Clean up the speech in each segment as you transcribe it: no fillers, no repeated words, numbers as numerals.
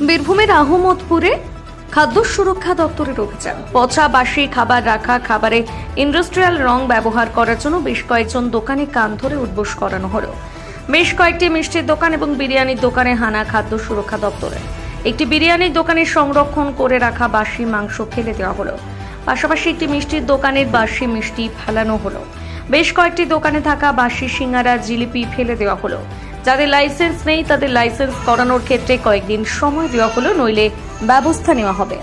বীরভূমের আহমদপুরে খাদ্য সুরক্ষা দপ্তরের অভিযান। পচা বাসি খাবার রাখা খাবারে ইন্ডাস্ট্রিয়াল রং ব্যবহার করার জন্য বেশ কয়েকজন দোকানে কান ধরে উঠবোস করানো হলো। বেশ কয়েকটি মিষ্টির দোকান এবং বিরিয়ানির দোকানে হানা খাদ্য সুরক্ষা দপ্তরে। একটি বিরিয়ানির দোকানে সংরক্ষণ করে রাখা বাসি মাংস ফেলে দেওয়া হলো। পাশাপাশি একটি মিষ্টির দোকানের বাসি মিষ্টি ফেলানো হলো। বেশ কয়েকটি দোকানে থাকা বাসি সিঙ্গারা জিলিপি ফেলে দেওয়া হলো। যাদের লাইসেন্স নেই তাদের লাইসেন্স করানোর ক্ষেত্রে কয়েকদিন সময় দেওয়া হলো, নইলে ব্যবস্থা নেওয়া হবে।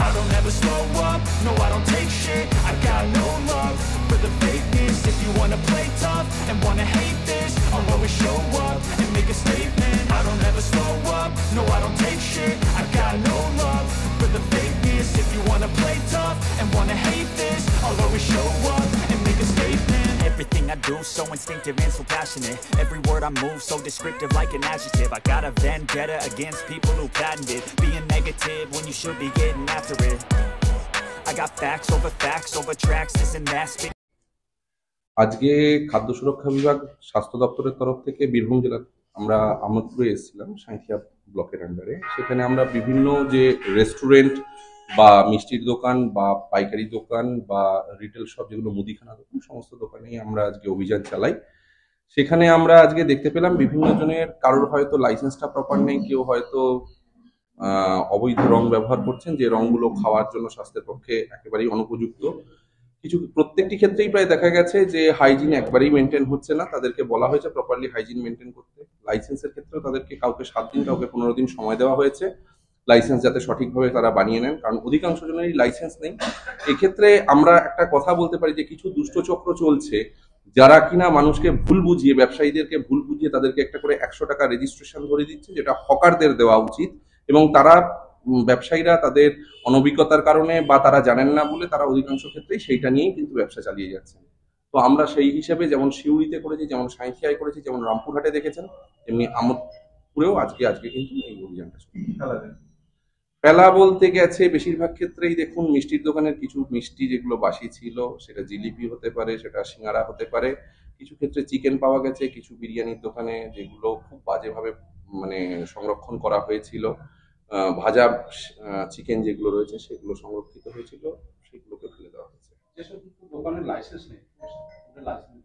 I don't ever slow up, no I don't take shit. I got no love for the fakeness. If you wanna play tough and wanna hate this, I'll always show up and make a statement. I don't ever slow up, no I don't take shit. I got no love for the fakeness. If you wanna play tough and wanna hate this, I'll always show up and make a statement. Everything I do so instinctive and so passionate. Every word I move so descriptive like an adjective. I got a vendetta against people who patented being negative when you should be getting after it. I got facts over tracks, this and that. আজকে খাদ্য সুরক্ষা বিভাগ স্বাস্থ্য দপ্তরের তরফ থেকে বীরভূম জেলার আমরা আহমদপুরে এসেছিলাম সাঁইথিয়া ব্লকের আন্ডারে। সেখানে আমরা বিভিন্ন যে রেস্টুরেন্ট বা মিষ্টির দোকান বা পাইকারি দোকান বা রিটেল শপ, যেগুলো মুদিখানা দোকান, সমস্ত দোকানেই আমরা আজকে অভিযান চালাই। সেখানে আমরা আজকে দেখতে পেলাম বিভিন্ন জনের কারোর হয়তো লাইসেন্সটা প্রপার নেই, কেউ হয়তো অবৈধ রং ব্যবহার করছেন, যে রংগুলো খাওয়ার জন্য স্বাস্থ্যের পক্ষে একেবারেই অনুপযুক্ত। কিছু প্রত্যেকটি ক্ষেত্রেই প্রায় দেখা গেছে যে হাইজিন একবারেই মেনটেন হচ্ছে না। তাদেরকে বলা হয়েছে প্রপারলি হাইজিন মেনটেন করতে। লাইসেন্সের ক্ষেত্রেও তাদেরকে কাউকে 7 দিন, কাউকে 15 দিন সময় দেওয়া হয়েছে লাইসেন্স যাতে সঠিকভাবে তারা বানিয়ে নেন, কারণ অধিকাংশ জনেরই লাইসেন্স নেই। এক্ষেত্রে আমরা একটা কথা বলতে পারি যে কিছু দুষ্টচক্র চলছে, যারা কিনা মানুষকে ভুল বুঝিয়ে, ব্যবসায়ীদেরকে ভুল বুঝিয়ে তাদেরকে একটা করে 100 টাকা রেজিস্ট্রেশন ধরে দিচ্ছে, যেটা হকারদের দেওয়া উচিত। এবং তারা ব্যবসায়ীরা তাদের অনভিজ্ঞতার কারণে বা তারা জানেন না বলে তারা অধিকাংশ ক্ষেত্রেই সেইটা নিয়েই কিন্তু ব্যবসা চালিয়ে যাচ্ছেন। তো আমরা সেই হিসেবে যেমন সিউড়িতে করেছি, যেমন সাঁইথিয়ায় করেছি, যেমন রামপুরহাটে দেখেছেন, তেমনি আমোদপুরেও আজকে কিন্তু এই অভিযানটা ফেলা বলতে গেছে বেশিরভাগ ক্ষেত্রেই দেখুন মিষ্টির দোকানের কিছু মিষ্টি যেগুলো বাসি ছিল, সেটা জিলিপি হতে পারে, সেটা সিঙ্গারা হতে পারে। কিছু ক্ষেত্রে চিকেন পাওয়া গেছে, কিছু বিরিয়ানির দোকানে যেগুলো খুব বাজেভাবে সংরক্ষণ করা হয়েছিল, ভাজা চিকেন যেগুলো রয়েছে সেগুলো সংরক্ষিত হয়েছিল, সেগুলোকে ফেলে দেওয়া হয়েছে। যেসব দোকানের লাইসেন্স নেই,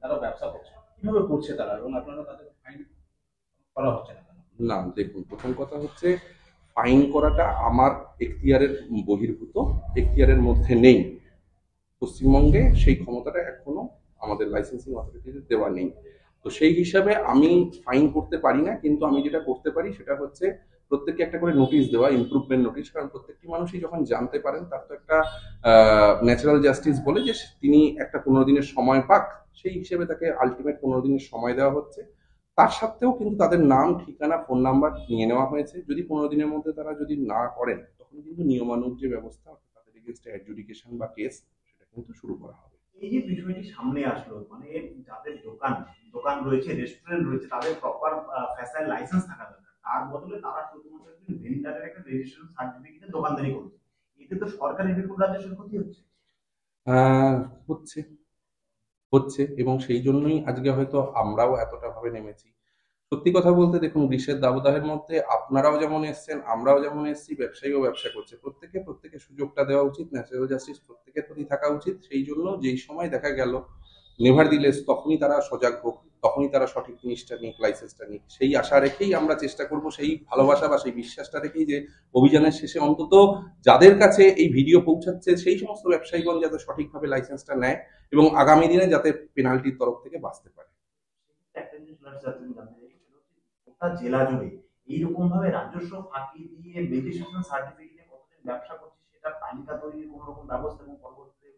তারা ব্যবসা করছে, কিভাবে করছে তারা, এবং আপনারা তাদের ফাইন করা হচ্ছে না? না, দেখুন, প্রথম কথা হচ্ছে ফাইন করাটা আমার এখতিয়ারের বহির্ভূত, এখতিয়ারের মধ্যে নেই। পশ্চিমবঙ্গে সেই ক্ষমতাটা এখনো আমাদের লাইসেন্সিং অথরিটিতে দেওয়া নেই। তো সেই হিসাবে আমি ফাইন করতে পারি না, কিন্তু আমি যেটা করতে পারি সেটা হচ্ছে প্রত্যেককে একটা করে নোটিশ দেওয়া, ইমপ্রুভমেন্ট নোটিশ। কারণ প্রত্যেকটি মানুষই যখন জানতে পারেন, তার তো একটা ন্যাচারাল জাস্টিস বলে যে তিনি একটা 15 দিনের সময় পাক, সেই হিসেবে তাকে আলটিমেট 15 দিনের সময় দেওয়া হচ্ছে। তার সাথেও কিন্তু তাদের নাম, ঠিকানা, ফোন নাম্বার নিয়ে নেওয়া হয়েছে। যদি 15 দিনের মধ্যে তারা যদি না করেন, তখন কিন্তু নিয়মানুগ যে ব্যবস্থা, তাদের এগেইনস্টে অ্যাডজুডিকেশন বা কেস, সেটা কিন্তু শুরু করা হবে। এই যে বিষয়টি সামনে আসলো, মানে যাদের দোকান রয়েছে, রেস্টুরেন্ট রয়েছে, তাদের প্রপার ফ্যাসাইল লাইসেন্স থাকা দরকার। তার বদলে তারা শুধুমাত্র একজন ভেন্ডারের একটা রেজিস্ট্রেশন সার্টিফিকেটে দোকানদারি করছে। এতে তো সরকারি বিপুল রাজস্বের ক্ষতি হচ্ছে এবং সেই জন্যই আজকে হয়তো আমরাও এতটা ভাবে নেমেছি। সত্যি কথা বলতে দেখুন, গ্রীষ্মের দাবদাহের মধ্যে আপনারাও যেমন এসছেন, আমরাও যেমন এসছি, ব্যবসায়ীও ব্যবসা করছে। প্রত্যেকে সুযোগটা দেওয়া উচিত, ন্যাচারাল জাস্টিস প্রত্যেকের প্রতি থাকা উচিত। সেই জন্য যেই সময় দেখা গেল নেভারদিলেস, তখনই তারা সজাগ হোক, তখনই তারা সঠিক জিনিসটা নিক, লাইসেন্সটা নিক। সেই আশা রেখেই আমরা চেষ্টা করব, সেই ভালোবাসা বা সেই বিশ্বাসটা রেখেই যে অভিযানের শেষে অন্তত যাদের কাছে এই ভিডিও পৌঁছাচ্ছে সেই সমস্ত ব্যবসায়ীগণ যাতে সঠিকভাবে লাইসেন্সটা নেয় এবং আগামী দিনে যাতে পেনাল্টির তরফ থেকে বাঁচতে পারে। জেলা জুড়ে এইরকম ভাবে রাজস্ব ফাঁকি দিয়ে রেজিস্ট্রেশন সার্টিফিকেটে কতদিন ব্যবসা করছে, সেটা তালিকা তৈরির কোন রকম ব্যবস্থা এবং পরবর্তীতে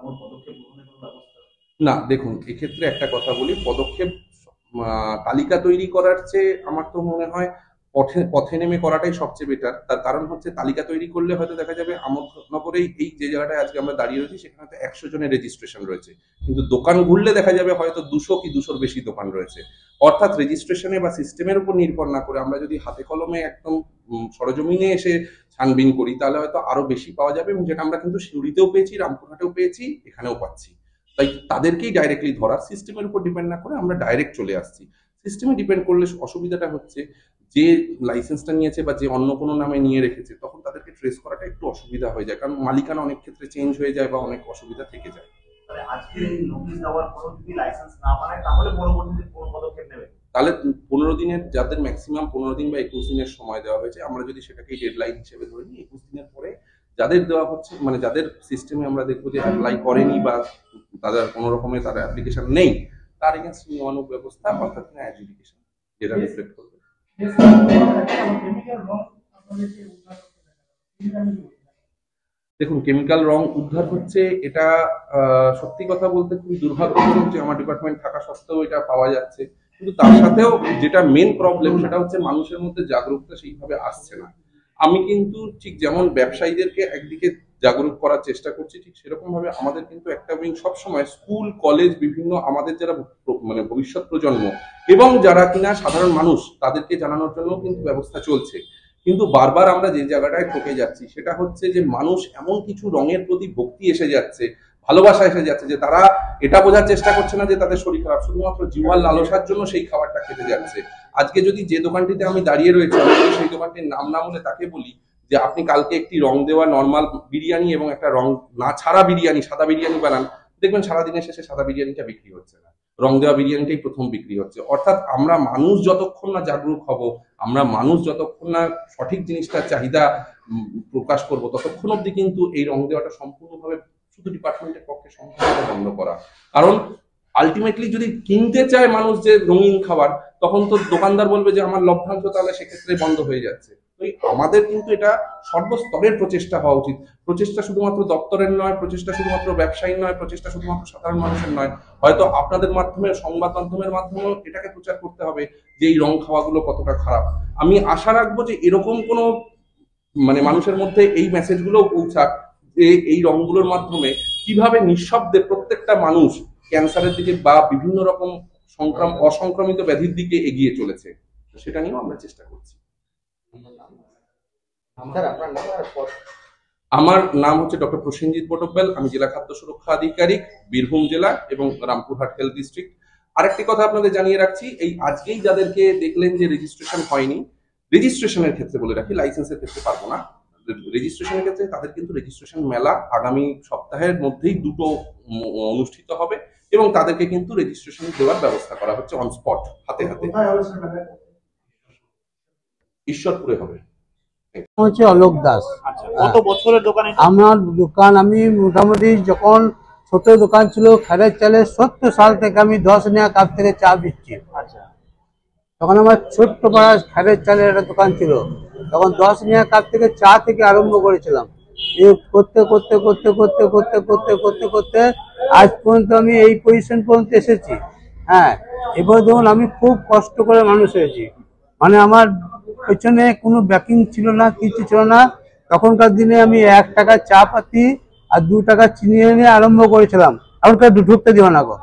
কোন পদক্ষেপ গ্রহণের কোন ব্যবস্থা? না, দেখুন, এক্ষেত্রে একটা কথা বলি, পদক্ষেপ তালিকা তৈরি করার চেয়ে আমার তো মনে হয় পথে নেমে করাটাই সবচেয়ে বেটার। তার কারণ হচ্ছে তালিকা তৈরি করলে হয়তো দেখা যাবে আমোদনগরেই এই যে জায়গাটায় আজকে আমরা দাঁড়িয়ে রয়েছি, সেখানে হয়তো 100 জনের রেজিস্ট্রেশন রয়েছে, কিন্তু দোকান ঘুরলে দেখা যাবে হয়তো 200 কি 200-র বেশি দোকান রয়েছে। অর্থাৎ রেজিস্ট্রেশনে বা সিস্টেমের উপর নির্ভর না করে আমরা যদি হাতে কলমে একদম সরজমিনে এসে ছানবিন করি তাহলে হয়তো আরো বেশি পাওয়া যাবে, এবং যেটা আমরা কিন্তু সিউড়িতেও পেয়েছি, রামপুরহাটেও পেয়েছি, এখানেও পাচ্ছি। তাই তাদেরকেই ডাইরেক্টলি ধরার, সিস্টেমের উপর ডিপেন্ড না করে আমরা ডাইরেক্ট চলে আসছি। সিস্টেমে ডিপেন্ড করলে অসুবিধাটা হচ্ছে যে লাইসেন্সটা নিয়েছে বা যে অন্য কোনো নামে নিয়ে রেখেছে তখন তাদেরকে ট্রেস করাটা একটু অসুবিধা হয়ে যায়, কারণ মালিকানা অনেক ক্ষেত্রে চেঞ্জ হয়ে যায় বা অনেক অসুবিধা থেকে যায়। আজকে নোটিশ দেওয়ার পর যদি লাইসেন্স না বানায় তাহলে পরবর্তীতে কোন পদক্ষেপ নেবে? তাহলে 15 দিনের, যাদের ম্যাক্সিমাম 15 দিন বা 21 দিনের সময় দেওয়া হয়েছে, আমরা যদি সেটাকে ডেডলাইন হিসেবে ধরে নিই, 21 দিনের পরে যাদের দেওয়া হচ্ছে, মানে যাদের সিস্টেমে আমরা দেখবো যে অ্যাপ্লাই করেনি বা তাদের কোনো রকমের তার অ্যাপ্লিকেশন নেই, তার এগেন্স্ট নিয়মানুগ ব্যবস্থা অর্থাৎ অ্যাডজুডিকেশন যেটা রিফ্লেক্ট করবে। দেখুন, কেমিক্যাল রং উদ্ধার হচ্ছে, এটা সত্যি কথা বলতে খুবই দুর্ভাগ্যজনক যে আমার ডিপার্টমেন্ট থাকা সত্ত্বেও এটা পাওয়া যাচ্ছে, কিন্তু তার সাথেও যেটা মেন প্রবলেম সেটা হচ্ছে মানুষের মধ্যে জাগরুকতা সেইভাবে আসছে না। আমি কিন্তু ঠিক যেমন ব্যবসায়ীদেরকে একদিকে জাগরুক করার চেষ্টা করছি, ঠিক সেরকম ভাবে আমাদের কিন্তু একটা উইং সবসময় স্কুল কলেজ বিভিন্ন আমাদের যারা মানে ভবিষ্যৎ প্রজন্ম এবং যারা কিনা সাধারণ মানুষ তাদেরকে জানানোর জন্য কিন্তু ব্যবস্থা চলছে। কিন্তু বারবার আমরা যে জায়গাটায় ঠকে যাচ্ছি সেটা হচ্ছে যে মানুষ এমন কিছু রঙের প্রতি ভক্তি এসে যাচ্ছে, ভালোবাসা এসে যাচ্ছে, যে তারা এটা বোঝার চেষ্টা করছে না যে তাদের শরীর খারাপ, শুধুমাত্র জিহ্বার লালসার জন্য সেই খাবারটা খেতে যাচ্ছে। আজকে যদি যে দোকানটিতে আমি দাঁড়িয়ে রয়েছি সেই দোকানটির নাম না বলে তাকে বলি যে আপনি কালকে একটি রং দেওয়া নর্মাল বিরিয়ানি এবং একটা রং না ছাড়া বিরিয়ানি, সাদা বিরিয়ানি বানান, দেখবেন সারাদিনের শেষে সাদা বিরিয়ানিটা বিক্রি হচ্ছে না, রং দেওয়া বিরিয়ানিটাই প্রথম বিক্রি হচ্ছে। অর্থাৎ আমরা মানুষ যতক্ষণ না জাগরুক হব, আমরা মানুষ যতক্ষণ না সঠিক জিনিসটার চাহিদা প্রকাশ করব, ততক্ষণ অব্দি কিন্তু এই রং দেওয়াটা সম্পূর্ণভাবে শুধু ডিপার্টমেন্টের পক্ষে সম্পূর্ণ বন্ধ করা। কারণ আলটিমেটলি যদি কিনতে চায় মানুষ যে রঙিন খাবার, তখন তো দোকানদার বলবে যে আমার লভ্যাংশ তাহলে সেক্ষেত্রে বন্ধ হয়ে যাচ্ছে। তো আমাদের কিন্তু এটা সর্বস্তরের প্রচেষ্টা হওয়া উচিত। প্রচেষ্টা শুধুমাত্র দপ্তরের নয়, প্রচেষ্টা শুধুমাত্র ব্যবসায়ীর নয়, প্রচেষ্টা শুধুমাত্র সাধারণ মানুষের নয়, হয়তো আপনাদের মাধ্যমে, সংবাদ মাধ্যমের মাধ্যমেও এটাকে প্রচার করতে হবে যে এই রং খাওয়াগুলো কতটা খারাপ। আমি আশা রাখবো যে এরকম কোনো মানে মানুষের মধ্যে এই মেসেজগুলো পৌঁছাক যে এই রংগুলোর মাধ্যমে কিভাবে নিঃশব্দে প্রত্যেকটা মানুষ ক্যান্সারের দিকে বা বিভিন্ন রকম অসংক্রামিত ব্যাধির দিকে এগিয়ে চলেছে। সেটা নিয়েও আমরা চেষ্টা করছি। আমার নাম হচ্ছে ডক্টর প্রসেনজিৎ বটব্যাল, আমি জেলা খাদ্য সুরক্ষা আধিকারিক, বীরভূম জেলা এবং রামপুরহাট হেলথ ডিস্ট্রিক্ট। আরেকটি কথা আপনাদের জানিয়ে রাখছি, এই আজকেই যাদেরকে দেখলেন যে রেজিস্ট্রেশন হয়নি, রেজিস্ট্রেশনের ক্ষেত্রে বলে রাখি, লাইসেন্সের ক্ষেত্রে পারবো না, রেজিস্ট্রেশনের ক্ষেত্রে তাদের কিন্তু রেজিস্ট্রেশন মেলা আগামী সপ্তাহের মধ্যেই দুটো অনুষ্ঠিত হবে এবং তাদেরকে কিন্তু রেজিস্ট্রেশন দেওয়ার ব্যবস্থা করা হচ্ছে অন স্পট, হাতে হাতে। ঈশ্বরপুরে হবে। হচ্ছে অলোক দাস। কত বছরের দোকান? আমার দোকান আমি মোটামুটি যখন ছোট দোকান ছিল খেরের চালে 70 সাল থেকে আমি 10 নেয়া কাপ থেকে চা দিচ্ছি। আচ্ছা, তখন আমার ছোট্ট পাড়া খেরের চালের একটা দোকান ছিল, তখন 10 নেয়া কাপ থেকে চা থেকে আরম্ভ করেছিলাম। এই করতে করতে করতে করতে করতে করতে করতে করতে আজ পর্যন্ত আমি এই পজিশন পর্যন্ত এসেছি। হ্যাঁ, এবার ধরুন আমি খুব কষ্ট করে মানুষ হয়েছি, মানে আমার পেছনে কোনো ব্যাকিং ছিল না, কিছু ছিল না। তখনকার দিনে আমি 1 টাকা চা পাতি আর 2 টাকা চিনি এনে আরম্ভ করেছিলাম। এখনকার ঢুকতে দিও না গো।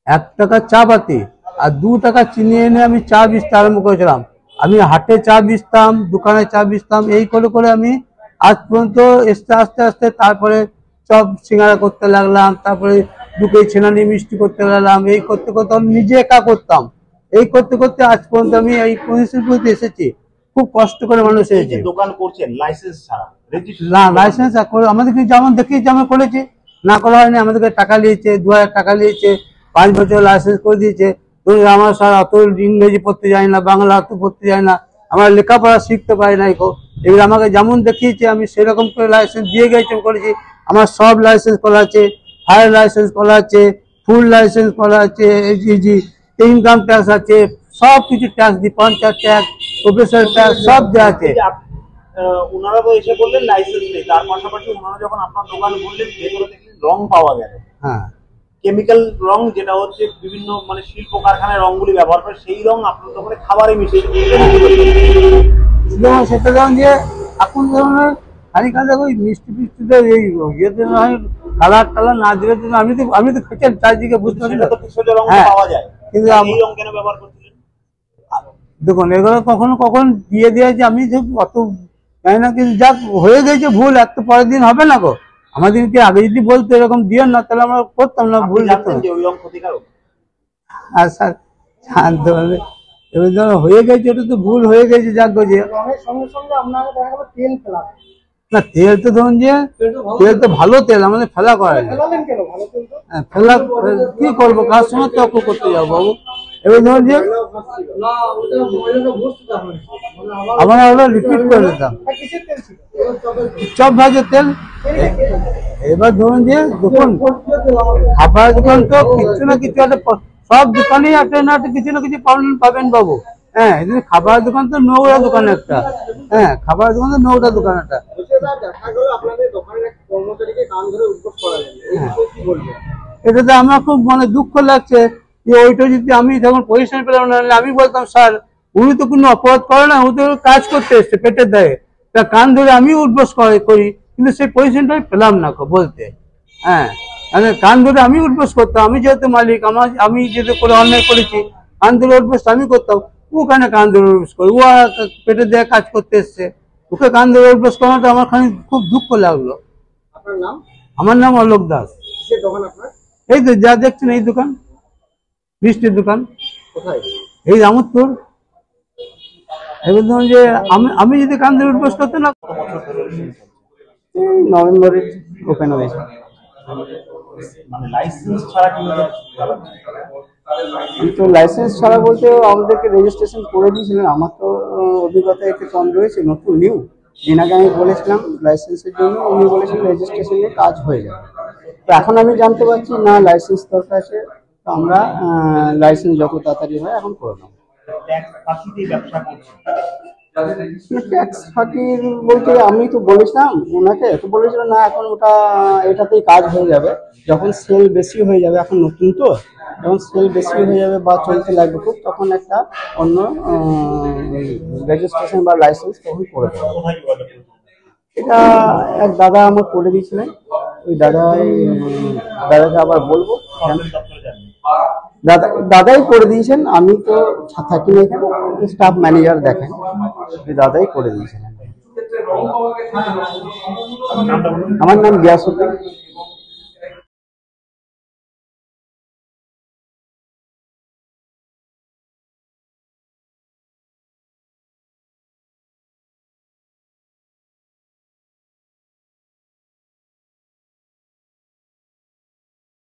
1 টাকা চা পাতি আর 2 টাকা চিনি এনে আমি চা বেচতে আরম্ভ করেছিলাম। আমি হাটে চা বেচতাম, দোকানে চা বেচতাম, এই করে করে আমি আজ পর্যন্ত আস্তে আস্তে তারপরে চপ সিঙ্গারা করতে লাগলাম, তারপরে 2 কেজি ছেনানি মিষ্টি করতে লাগলাম। এই করতে করতে আমি নিজে একা করতাম। এই করতে করতে আজ পর্যন্ত আমি এই পজিশন পর্যন্ত এসেছি। খুব কষ্ট করে মানুষ হয়েছে। দোকান করছেন লাইসেন্স ছাড়া? না, লাইসেন্স আমাদেরকে যেমন দেখিয়েছে আমরা করেছি, না করা হয়নি। আমাদেরকে টাকা নিয়েছে, 2000 টাকা নিয়েছে, 5 বছর লাইসেন্স করে দিয়েছে। ধরুন আমার স্যার অত ইংরেজি পড়তে যায় না, বাংলা অত পড়তে যায় না, আমরা লেখাপড়া শিখতে পারি না। এবার আমাকে যেমন দেখিয়েছে আমি সেরকম করে লাইসেন্স দিয়ে গেছি, করেছি। আমার সব লাইসেন্স করা আছে, ফায়ার লাইসেন্স করা আছে, ফুল লাইসেন্স করা আছে, ইনকাম ট্যাক্স আছে, সব কিছু ট্যাক্স দি, পঞ্চায়েত ট্যাক্স, প্রফেসর ট্যাক্স সব দেওয়া আছে। ওনারা তো এসে বললেন লাইসেন্স নেই, তার পাশাপাশি ওনারা যখন আপনার দোকান বললেন ভেতরে দেখলেন রং পাওয়া গেল, হ্যাঁ, কেমিক্যাল রং, যেটা হচ্ছে বিভিন্ন মানে শিল্প কারখানায় রংগুলি ব্যবহার করে, সেই রং আপনার দোকানে খাবারে মিশিয়ে সেটা রং দিয়ে এখন ধরনের খালি কাজে ওই মিষ্টি ফিষ্টিতে এই ইয়েতে না হয় কালার টালার না দিলে আমি তো খেয়েছেন চারদিকে বুঝতে পারি না। হ্যাঁ, পাওয়া যায়, কিন্তু এই রং কেন ব্যবহার করছিলেন? দেখুন এগুলো কখনো কখন দিয়ে দিয়েছে, আমি অত তাই না? কিন্তু যাক হয়ে গেছে ভুল, আর তো পরের দিন হবে না গো। আমাদেরকে আগে যদি বলতো এরকম দিও না, তাহলে আমরা করতাম না, ভুল যেত না। আর স্যার শান্ত হবে, এবার ধরো হয়ে গেছে, ওটা তো ভুল হয়ে গেছে, যাক গো। যে না তেল তো ধরুন যে তেল তো ভালো তেল, আমাদের ফেলা করে না। ফেলা কি করবো, কার সঙ্গে তর্ক করতে যাবো বাবু? এবার ধরুন যে আমরা ওটা রিপিট করে দিতাম, চপ ভাজের তেল। এবার ধরুন যে দেখুন খাবার দোকান তো কিছু না কিছু একটা, সব দোকানেই একটা না একটা কিছু না কিছু পাবেন বাবু। হ্যাঁ, খাবার দোকান তো নোংরা দোকান একটা। হ্যাঁ, খাবার দোকান তো নোংরা দোকান একটা। এটাতে আমার খুব মানে দুঃখ লাগছে যে ওইটা যদি আমি যখন পজিশন পেলাম না, আমি বলতাম স্যার উনি তো কোনো অপরাধ করে না, উনি তো কাজ করতে এসছে পেটের দায়ে, তা কান ধরে আমি উঠবস করি, কিন্তু সেই পজিশনটাই পেলাম না বলতে। হ্যাঁ, মানে কান ধরে আমি উঠবস করতাম, আমি যেহেতু মালিক, আমি যেহেতু করে অন্যায় করেছি, কান ধরে উঠবস আমি করতাম। ওখানে কান ধরে উঠবস করি, ও পেটের দায়ে কাজ করতে এসছে, ওকে কান ধরে উঠবস করাটা আমার খানি খুব দুঃখ লাগলো। আমার নাম অলোক দাস। এই তো যা দেখছেন এই দোকান, মিষ্টির দোকান, এই রামতপুর। এবার ধরুন যে আমি যদি কান ধরে উঠবস করতে না, নভেম্বরে ওপেন হয়েছে। তো লাইসেন্স ছাড়া বলতে আমাদেরকে রেজিস্ট্রেশন করে দিয়েছিলেন। আমার তো অভিজ্ঞতা একটু কম রয়েছে, নতুন নিউ। এনাকে আমি বলেছিলাম লাইসেন্সের জন্য, উনি বলেছিলেন রেজিস্ট্রেশনে কাজ হয়ে যাবে। তো এখন আমি জানতে পারছি না লাইসেন্স দরকার আছে, তো আমরা লাইসেন্স যত তাড়াতাড়ি হয় এখন করে নেবো। ট্যাক্স ফাঁকির বলতে আমি তো বলেছিলাম ওনাকে, তো বলেছিল না এখন ওটা এটাতেই কাজ হয়ে যাবে, যখন সেল বেশি হয়ে যাবে, এখন নতুন তো, যখন সেল বেশি হয়ে যাবে বা চলতে লাগবে খুব, তখন একটা অন্য রেজিস্ট্রেশন বা লাইসেন্স তখন করে দেবো। এটা এক দাদা আমার করে দিয়েছিলেন, ওই দাদাকে আবার বলবো। দাদাই করে দিয়েছেন, আমি তো থাকি না এখানে, স্টাফ ম্যানেজার দেখেন, দাদাই করে দিয়েছেন। আমার নাম গিয়াসউদ্দিন।